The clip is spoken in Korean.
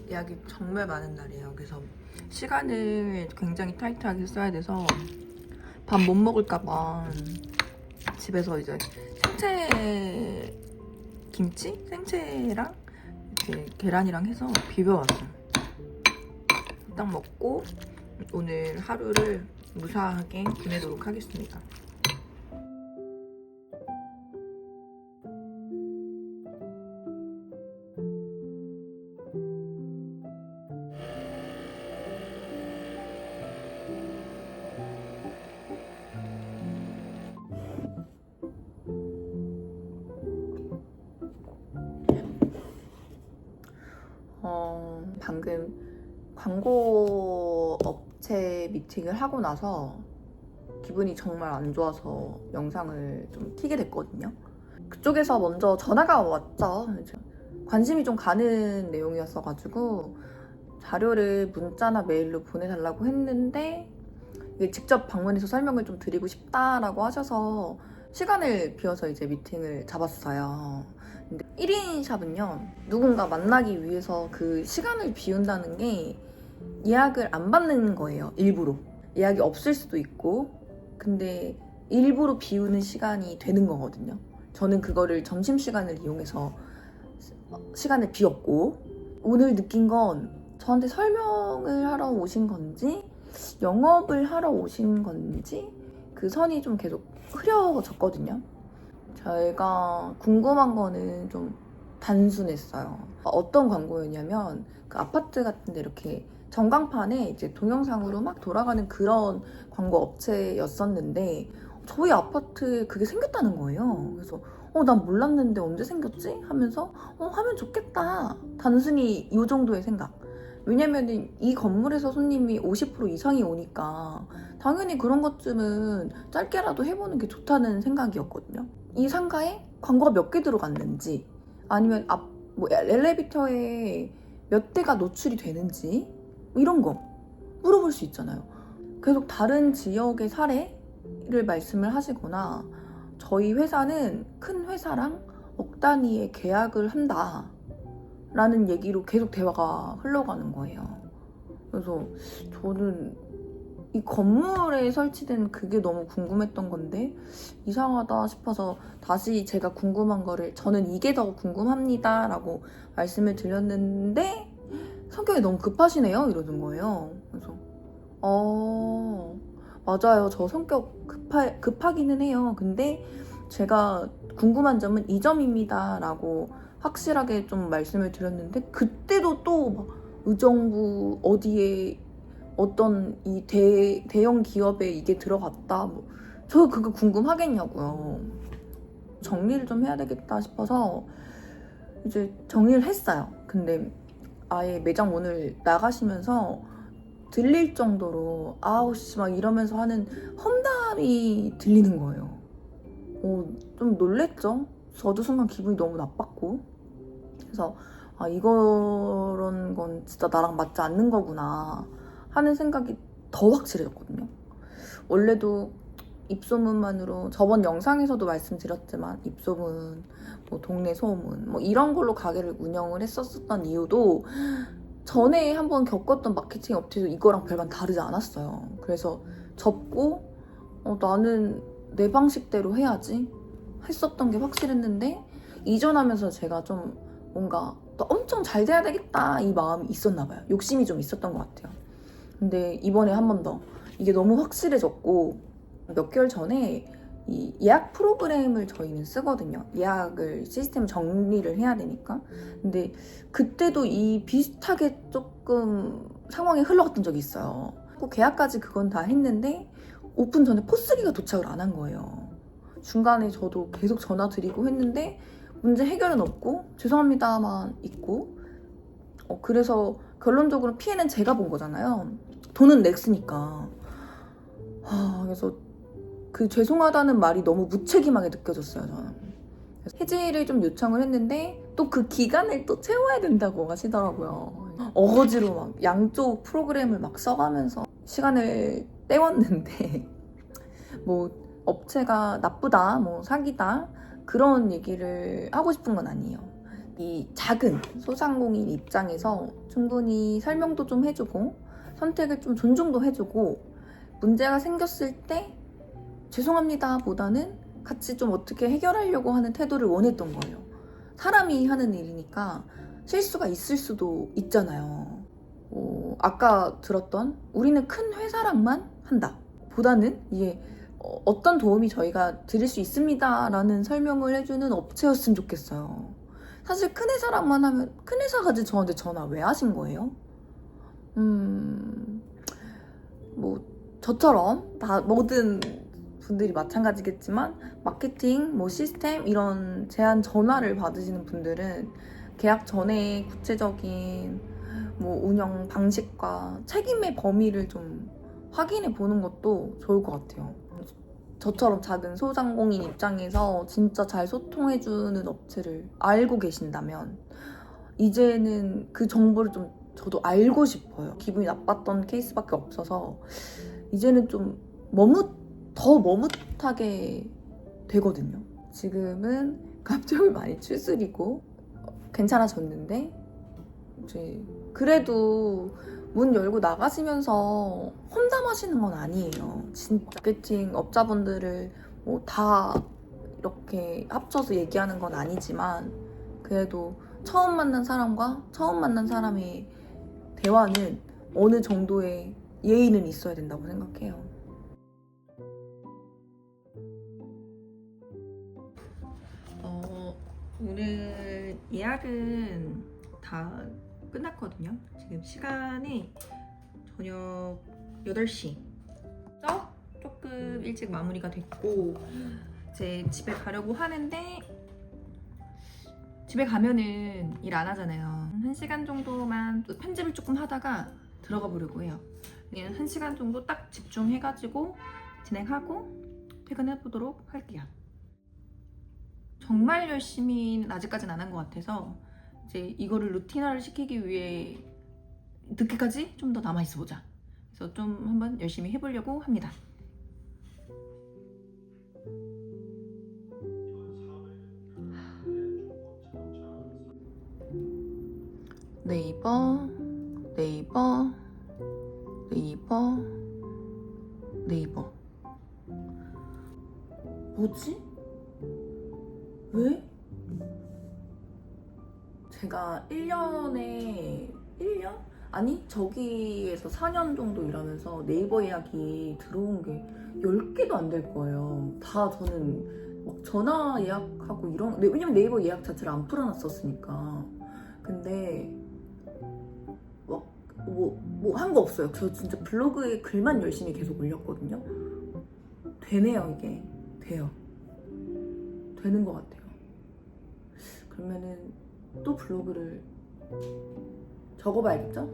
예약이 정말 많은 날이에요. 그래서 시간을 굉장히 타이트하게 써야 돼서 밥 못 먹을까봐 집에서 이제 생채 김치? 생채랑 이렇게 계란이랑 해서 비벼왔어요. 딱 먹고 오늘 하루를 무사하게 보내도록 하겠습니다. 방금 광고 업체 미팅을 하고 나서 기분이 정말 안 좋아서 영상을 좀 켜게 됐거든요. 그쪽에서 먼저 전화가 왔죠. 관심이 좀 가는 내용이었어가지고 자료를 문자나 메일로 보내달라고 했는데 직접 방문해서 설명을 좀 드리고 싶다라고 하셔서 시간을 비워서 이제 미팅을 잡았어요. 근데 1인 샵은요, 누군가 만나기 위해서 그 시간을 비운다는 게 예약을 안 받는 거예요. 일부러. 예약이 없을 수도 있고, 근데 일부러 비우는 시간이 되는 거거든요. 저는 그거를 점심시간을 이용해서 시간을 비웠고, 오늘 느낀 건 저한테 설명을 하러 오신 건지 영업을 하러 오신 건지 그 선이 좀 계속 흐려졌거든요. 제가 궁금한 거는 좀 단순했어요. 어떤 광고였냐면 그 아파트 같은 데 이렇게 전광판에 이제 동영상으로 막 돌아가는 그런 광고 업체였었는데 저희 아파트에 그게 생겼다는 거예요. 그래서 난 몰랐는데 언제 생겼지? 하면서 하면 좋겠다. 단순히 이 정도의 생각. 왜냐면 이 건물에서 손님이 50% 이상이 오니까 당연히 그런 것쯤은 짧게라도 해보는 게 좋다는 생각이었거든요. 이 상가에 광고가 몇 개 들어갔는지 아니면 엘리베이터에 몇 대가 노출이 되는지 이런 거 물어볼 수 있잖아요. 계속 다른 지역의 사례를 말씀을 하시거나 저희 회사는 큰 회사랑 억 단위의 계약을 한다 라는 얘기로 계속 대화가 흘러가는 거예요. 그래서 저는 이 건물에 설치된 그게 너무 궁금했던 건데 이상하다 싶어서 다시 제가 궁금한 거를 저는 이게 더 궁금합니다 라고 말씀을 드렸는데 성격이 너무 급하시네요 이러는 거예요. 그래서 맞아요. 저 성격 급하기는 해요. 근데 제가 궁금한 점은 이 점입니다 라고 확실하게 좀 말씀을 드렸는데 그때도 또 막 의정부 어디에 어떤 이 대형 기업에 이게 들어갔다 저 그거 궁금하겠냐고요. 정리를 좀 해야 되겠다 싶어서 이제 정리를 했어요. 근데 아예 매장 오늘 나가시면서 들릴 정도로 아우씨 막 이러면서 하는 험담이 들리는 거예요. 좀 놀랬죠? 저도 순간 기분이 너무 나빴고 그래서 이런 건 진짜 나랑 맞지 않는 거구나 하는 생각이 더 확실해졌거든요. 원래도 입소문만으로 저번 영상에서도 말씀드렸지만 입소문, 동네 소문 이런 걸로 가게를 운영을 했었던 이유도 전에 한번 겪었던 마케팅 업체도 이거랑 별반 다르지 않았어요. 그래서 접고 나는 내 방식대로 해야지 했었던 게 확실했는데 이전하면서 제가 좀 뭔가 또 엄청 잘 돼야 되겠다 이 마음이 있었나 봐요. 욕심이 좀 있었던 것 같아요. 근데 이번에 한 번 더 이게 너무 확실해졌고 몇 개월 전에 이 예약 프로그램을 저희는 쓰거든요. 예약을 시스템 정리를 해야 되니까. 근데 그때도 이 비슷하게 조금 상황이 흘러갔던 적이 있어요. 계약까지 그건 다 했는데 오픈 전에 포스기가 도착을 안 한 거예요. 중간에 저도 계속 전화 드리고 했는데 문제 해결은 없고 죄송합니다만 있고 그래서 결론적으로 피해는 제가 본 거잖아요. 돈은 냈으니까. 그래서 그 죄송하다는 말이 너무 무책임하게 느껴졌어요. 저는 해지를 좀 요청을 했는데 또 그 기간을 또 채워야 된다고 하시더라고요. 어거지로 막 양쪽 프로그램을 막 써가면서 시간을 때웠는데 업체가 나쁘다 사기다 그런 얘기를 하고 싶은 건 아니에요. 이 작은 소상공인 입장에서 충분히 설명도 좀 해주고 선택을 좀 존중도 해주고 문제가 생겼을 때 죄송합니다 보다는 같이 좀 어떻게 해결하려고 하는 태도를 원했던 거예요. 사람이 하는 일이니까 실수가 있을 수도 있잖아요. 아까 들었던 우리는 큰 회사랑만 한다 보다는 이게 어떤 도움이 저희가 드릴 수 있습니다 라는 설명을 해주는 업체였으면 좋겠어요. 사실 큰 회사랑만 하면 큰 회사까지 저한테 전화 왜 하신 거예요? 뭐 저처럼 다 모든 분들이 마찬가지겠지만 마케팅, 뭐 시스템 이런 제안 전화를 받으시는 분들은 계약 전에 구체적인 뭐 운영 방식과 책임의 범위를 좀 확인해 보는 것도 좋을 것 같아요. 저처럼 작은 소상공인 입장에서 진짜 잘 소통해주는 업체를 알고 계신다면 이제는 그 정보를 좀 저도 알고 싶어요. 기분이 나빴던 케이스밖에 없어서 이제는 좀 더 머뭇하게 되거든요. 지금은 감정을 많이 추스리고 괜찮아졌는데 이제 그래도 문 열고 나가시면서 험담하시는 건 아니에요. 진짜 마케팅 업자분들을 뭐 다 이렇게 합쳐서 얘기하는 건 아니지만 그래도 처음 만난 사람과 처음 만난 사람의 대화는 어느 정도의 예의는 있어야 된다고 생각해요. 오늘 예약은 다 끝났거든요. 지금 시간이 저녁 8시. 조금 일찍 마무리가 됐고 이제 집에 가려고 하는데 집에 가면은 일 안 하잖아요. 1시간 정도만 또 편집을 조금 하다가 들어가 보려고 해요. 그냥 1시간 정도 딱 집중해가지고 진행하고 퇴근해 보도록 할게요. 정말 열심히는 아직까지는 안 한 것 같아서 이제 이거를 루틴화를 시키기 위해 늦게까지 좀 더 남아 있어 보자. 그래서 좀 한번 열심히 해보려고 합니다. 네이버, 네이버, 네이버, 네이버. 뭐지? 왜? 제가 1년에 1년? 아니 저기에서 4년 정도 일하면서 네이버 예약이 들어온 게 10개도 안 될 거예요. 다 저는 막 전화 예약하고 이런 왜냐면 네이버 예약 자체를 안 풀어놨었으니까. 근데 뭐 한 거 없어요. 저 진짜 블로그에 글만 열심히 계속 올렸거든요. 되네요. 이게 돼요. 되는 것 같아요. 그러면은 또 블로그를 적어봐야겠죠?